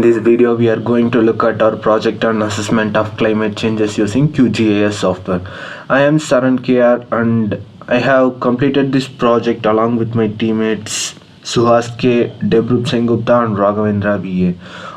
this video, we are going to look at our project on assessment of climate changes using QGIS software. I am SARAN K R and I have completed this project along with my teammates Suhas K, Debrup Sengupta and Raghavendra VA.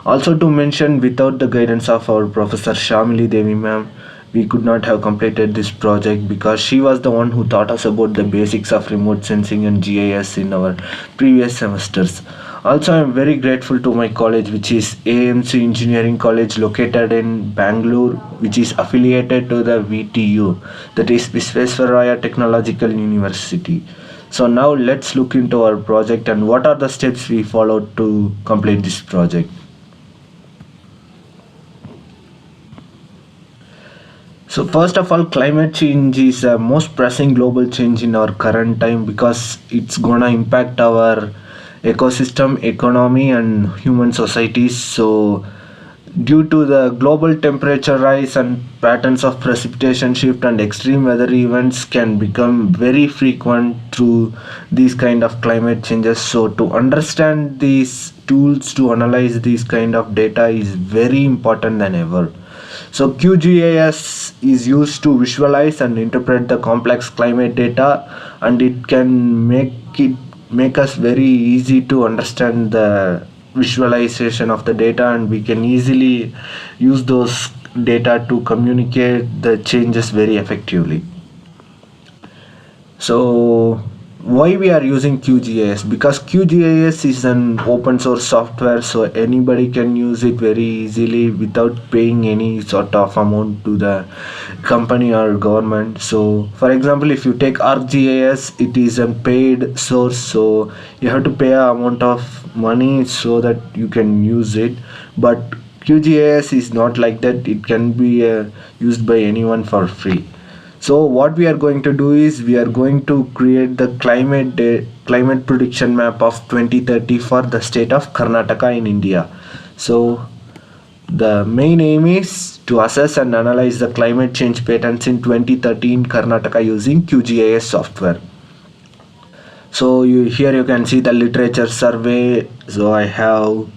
Also to mention, without the guidance of our Professor Shamili Devi ma'am, we could not have completed this project because she was the one who taught us about the basics of remote sensing and GIS in our previous semesters. Also, I am very grateful to my college, which is AMC Engineering College, located in Bangalore, which is affiliated to the VTU, that is Visvesvaraya Technological University. So now let's look into our project and what are the steps we followed to complete this project. So first of all, climate change is a most pressing global change in our current time because it's gonna impact our ecosystem, economy and human societies. So due to the global temperature rise and patterns of precipitation shift and extreme weather events can become very frequent through these kind of climate changes. So to understand these tools to analyze these kind of data is very important than ever. So QGIS is used to visualize and interpret the complex climate data, and it can make us very easy to understand the visualization of the data, and we can easily use those data to communicate the changes very effectively. So why we are using QGIS? Because QGIS is an open source software, so anybody can use it very easily without paying any sort of amount to the company or government. So for example, if you take ArcGIS, it is a paid source, so you have to pay a amount of money so that you can use it. But QGIS is not like that, it can be used by anyone for free. So what we are going to do is we are going to create the climate prediction map of 2030 for the state of Karnataka in India. So the main aim is to assess and analyze the climate change patterns in 2030 in Karnataka using QGIS software. So here you can see the literature survey. So I have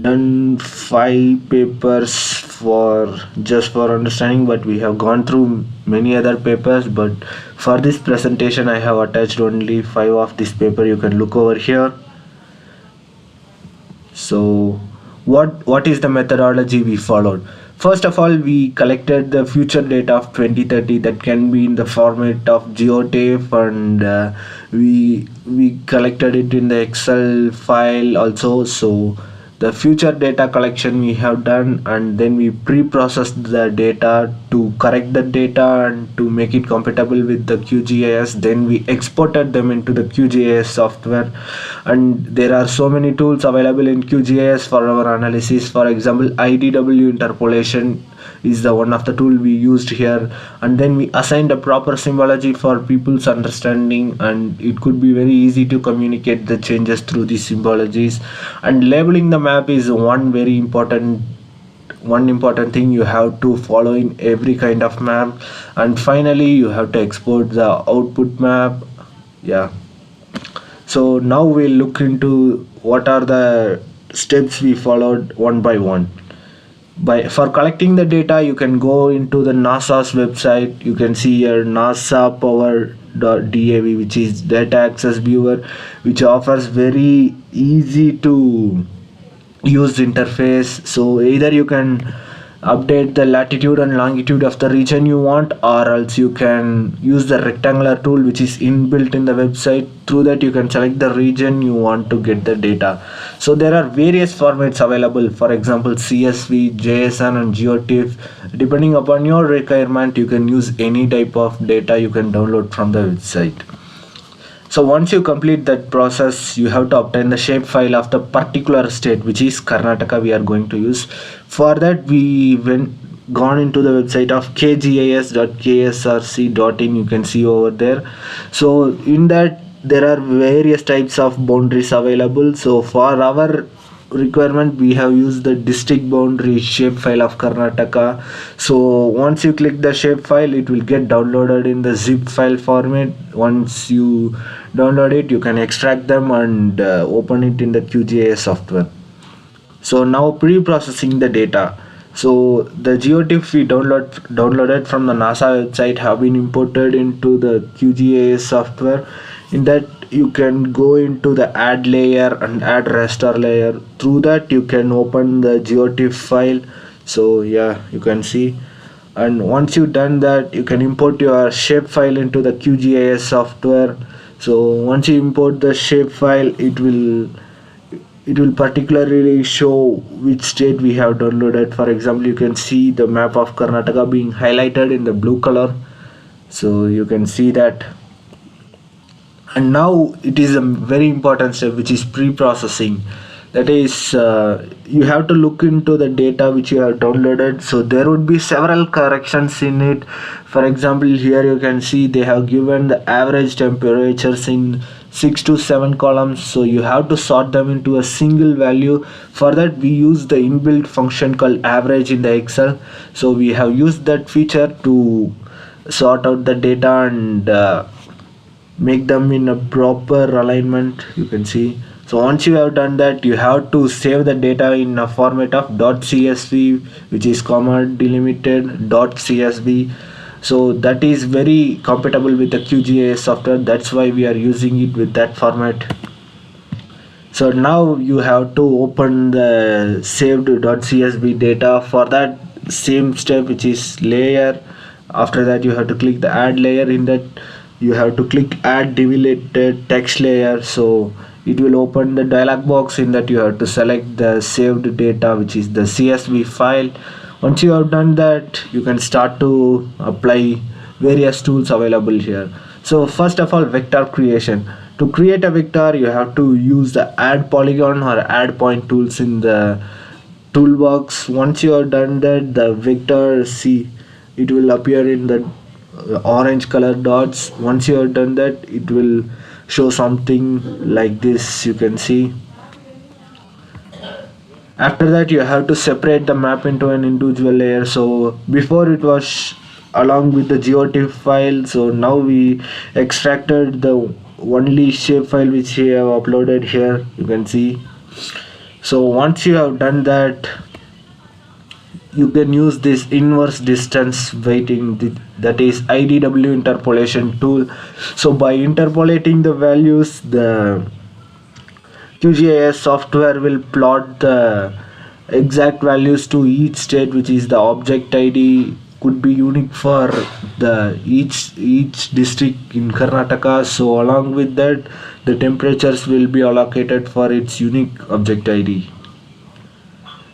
done 5 papers for just for understanding, but we have gone through many other papers, but for this presentation I have attached only 5 of this paper. You can look over here. So what is the methodology we followed? First of all, we collected the future data of 2030 that can be in the format of geotape, and we collected it in the Excel file also. So the future data collection we have done, and then we pre-processed the data to correct the data and to make it compatible with the QGIS. Then we exported them into the QGIS software, and there are so many tools available in QGIS for our analysis. For example, IDW interpolation is the one of the tool we used here, and then we assigned a proper symbology for people's understanding, and it could be very easy to communicate the changes through these symbologies. And labeling the map is one important thing you have to follow in every kind of map. And finally you have to export the output map. Yeah, so now we'll look into what are the steps we followed one by one. For collecting the data, you can go into the NASA's website. You can see here NASA Power.dav, which is data access viewer, which offers very easy to use interface. So either you can update the latitude and longitude of the region you want, or else you can use the rectangular tool which is inbuilt in the website. Through that you can select the region you want to get the data. So there are various formats available, for example CSV, JSON and GeoTIFF. Depending upon your requirement, you can use any type of data you can download from the website. So once you complete that process, you have to obtain the shapefile of the particular state, which is Karnataka we are going to use. For that we gone into the website of kgis.ksrc.in. you can see over there. So in that there are various types of boundaries available. So for our requirement we have used the district boundary shapefile of Karnataka. So once you click the shapefile, it will get downloaded in the zip file format. Once you download it, you can extract them and open it in the QGIS software. So now pre-processing the data. So the geotiffs we downloaded from the NASA website have been imported into the QGIS software. In that you can go into the add layer and add raster layer. Through that you can open the geotiff file. So yeah, you can see. And once you've done that, you can import your shape file into the QGIS software. So once you import the shape file, it will particularly show which state we have downloaded. For example, you can see the map of Karnataka being highlighted in the blue color, so you can see that. And now it is a very important step, which is pre-processing. That is, you have to look into the data which you have downloaded. So there would be several corrections in it. For example, here you can see they have given the average temperatures in 6 to 7 columns, so you have to sort them into a single value. For that we use the inbuilt function called average in the Excel. So we have used that feature to sort out the data and make them in a proper alignment, you can see. So once you have done that, you have to save the data in a format of .csv, which is comma delimited .csv. So that is very compatible with the QGIS software, that's why we are using it with that format. So now you have to open the saved .csv data. For that same step, which is layer, after that you have to click the add layer. In that you have to click add deleted text layer, so it will open the dialog box. In that you have to select the saved data, which is the CSV file. Once you have done that, you can start to apply various tools available here. So first of all, vector creation. To create a vector, you have to use the add polygon or add point tools in the toolbox. Once you have done that, the vector, see, it will appear in the orange color dots. Once you have done that, it will show something like this, you can see. After that, you have to separate the map into an individual layer. So before it was along with the geotiff file, so now we extracted the only shape file which we have uploaded here, you can see. So once you have done that, you can use this inverse distance weighting, that is IDW interpolation tool. So by interpolating the values, the QGIS software will plot the exact values to each state, which is the object ID could be unique for the each district in Karnataka. So along with that, the temperatures will be allocated for its unique object ID.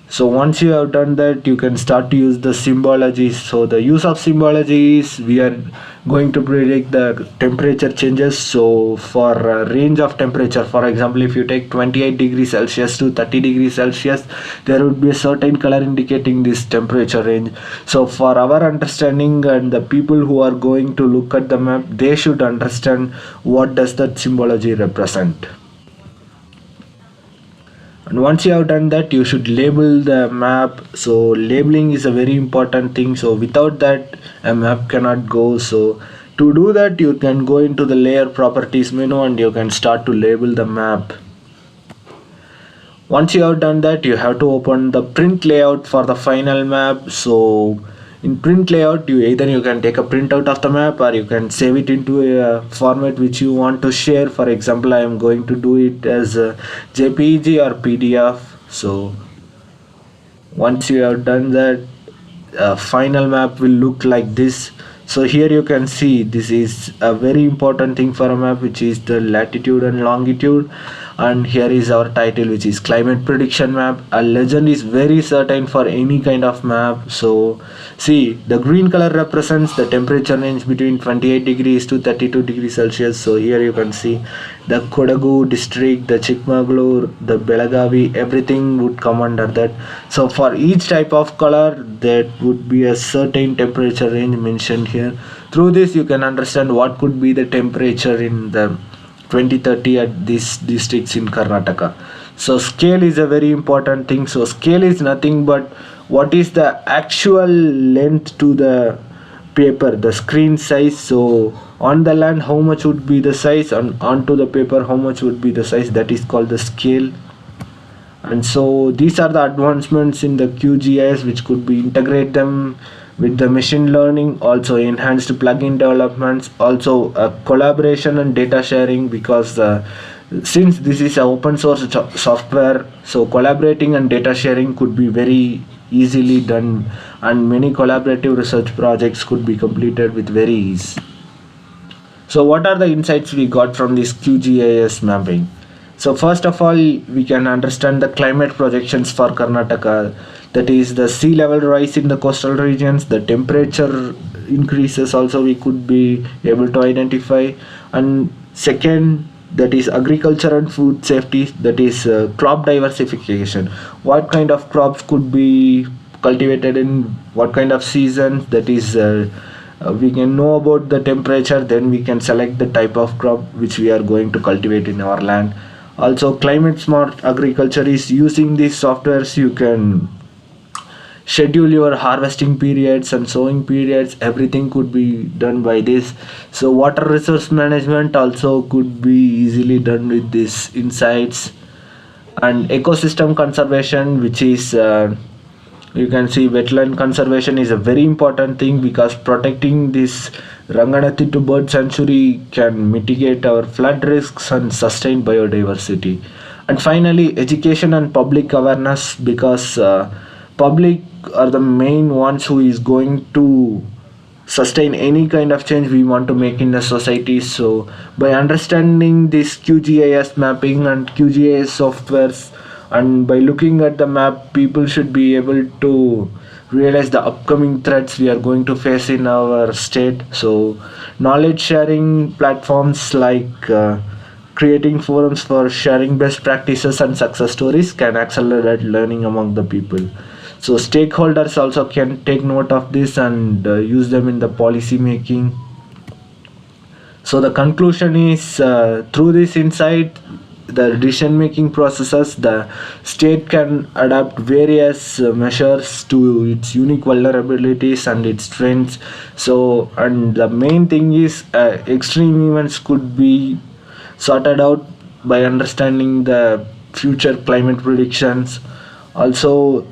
So once you have done that, you can start to use the symbology. So the use of symbology is we are going to predict the temperature changes. So for a range of temperature, for example, if you take 28 degrees Celsius to 30 degrees Celsius, there would be a certain color indicating this temperature range. So for our understanding and the people who are going to look at the map, they should understand what does that symbology represent. And once you have done that, you should label the map. So labeling is a very important thing, so without that a map cannot go. So to do that, you can go into the layer properties menu and you can start to label the map. Once you have done that, you have to open the print layout for the final map. So in print layout, you can take a printout of the map or you can save it into a format which you want to share. For example, I am going to do it as a JPG or PDF. So once you have done that, final map will look like this. So here you can see this is a very important thing for a map, which is the latitude and longitude. And here is our title, which is climate prediction map. A legend is very certain for any kind of map. So see, the green color represents the temperature range between 28 degrees to 32 degrees Celsius. So here you can see the Kodagu district, the Chikmagalur, the Belagavi, everything would come under that. So for each type of color, there would be a certain temperature range mentioned here. Through this, you can understand what could be the temperature in the 2030 at these districts in Karnataka. So scale is a very important thing. So scale is nothing but what is the actual length to the paper, the screen size. So on the land, how much would be the size, and onto the paper, how much would be the size. That is called the scale. And so these are the advancements in the QGIS which could be integrate them with the machine learning, also enhanced plugin developments, also collaboration and data sharing, because since this is a open source software, so collaborating and data sharing could be very easily done, and many collaborative research projects could be completed with very ease. So, what are the insights we got from this QGIS mapping? So, first of all, we can understand the climate projections for Karnataka. That is the sea level rise in the coastal regions, the temperature increases also we could be able to identify. And second, that is agriculture and food safety, that is crop diversification. What kind of crops could be cultivated in what kind of season, that is we can know about the temperature, then we can select the type of crop which we are going to cultivate in our land. Also climate smart agriculture is using these softwares. You can schedule your harvesting periods and sowing periods, everything could be done by this. So water resource management also could be easily done with these insights. And ecosystem conservation, which is you can see wetland conservation is a very important thing, because protecting this Ranganathitu bird sanctuary can mitigate our flood risks and sustain biodiversity. And finally, education and public awareness, because public are the main ones who is going to sustain any kind of change we want to make in the society. So by understanding this QGIS mapping and QGIS softwares, and by looking at the map, people should be able to realize the upcoming threats we are going to face in our state. So knowledge sharing platforms like creating forums for sharing best practices and success stories can accelerate learning among the people. So stakeholders also can take note of this and use them in the policy making. So the conclusion is, through this insight, the decision making processes, the state can adapt various measures to its unique vulnerabilities and its strengths. So, and the main thing is, extreme events could be sorted out by understanding the future climate predictions. Also,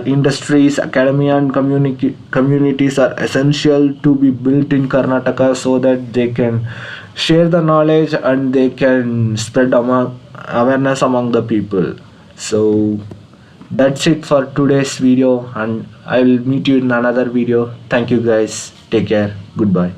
industries, academia, and communities are essential to be built in Karnataka, so that they can share the knowledge and they can spread awareness among the people. So that's it for today's video, and I will meet you in another video. Thank you guys. Take care. Goodbye.